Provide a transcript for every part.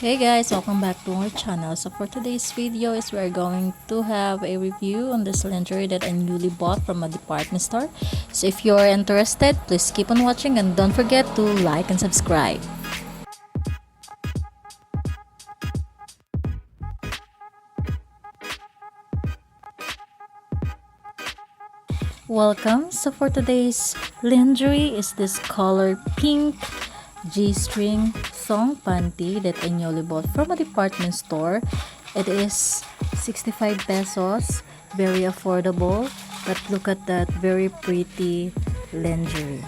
Hey guys, welcome back to our channel. So for today's video is we're going to have a review on this lingerie that I newly bought from a department store. So if you're interested, please keep on watching and don't forget to like and subscribe. Welcome. So for today's lingerie is this color pink G-string thong panty that I newly bought from a department store. It is 65 pesos, very affordable, but look at that very pretty lingerie.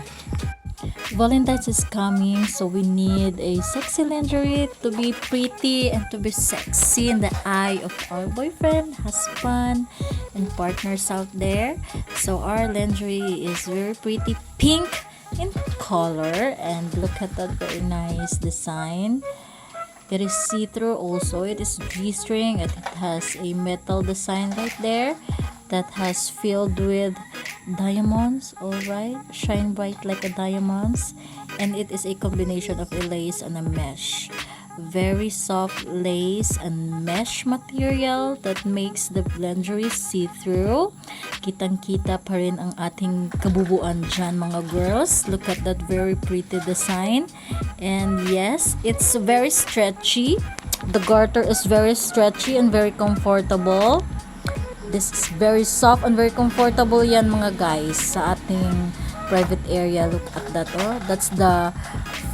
Valentine's is coming, so we need a sexy lingerie to be pretty and to be sexy in the eye of our boyfriend, husband, and partners out there. So our lingerie is very pretty pink in color, and look at that very nice design. It is see-through also. It is G-string. It has a metal design right there that has filled with diamonds. Alright, shine bright like a diamonds, and it is a combination of a lace and a mesh. Very soft lace and mesh material that makes the lingerie see-through. Kitang-kita pa rin ang ating kabubuan dyan, mga girls. Look at that very pretty design. And yes, it's very stretchy. The garter is very stretchy and very comfortable. This is very soft and very comfortable yan, mga guys, sa ating private area. Look at that. Oh, that's the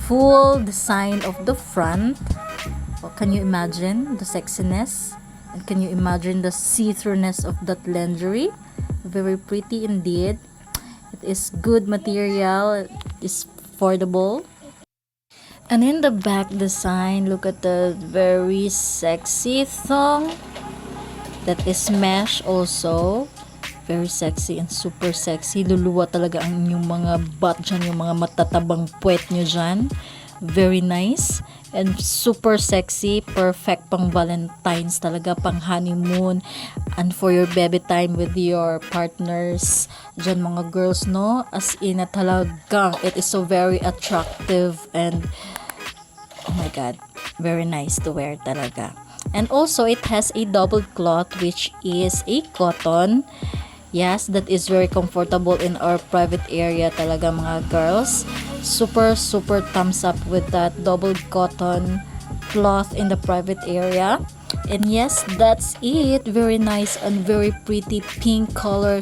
full design of the front. Oh, can you imagine the sexiness? And can you imagine the see-throughness of that lingerie? Very pretty indeed. It is good material. It is affordable. And in the back design, look at the very sexy thong. That is mesh also. Very sexy and super sexy. Luluwa talaga ang inyong mga butt dyan, yung mga matatabang puwet nyo dyan. Very nice and super sexy. Perfect pang Valentine's talaga, pang honeymoon, and for your baby time with your partners dyan, mga girls, no? As in na talaga, it is so very attractive and oh my god, very nice to wear talaga. And also it has a double cloth which is a cotton. Yes, that is very comfortable in our private area talaga, mga girls. Super thumbs up with that double cotton cloth in the private area. And yes, that's it. Very nice and very pretty pink color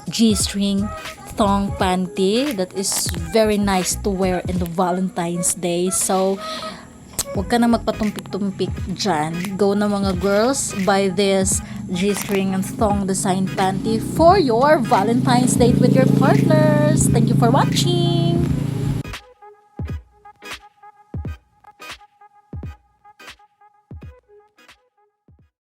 G-string thong panty that is very nice to wear in the Valentine's Day. So huwag ka na magpatumpik-tumpik dyan. Go na, mga girls, buy this G-string and thong design panty for your Valentine's date with your partners. Thank you for watching!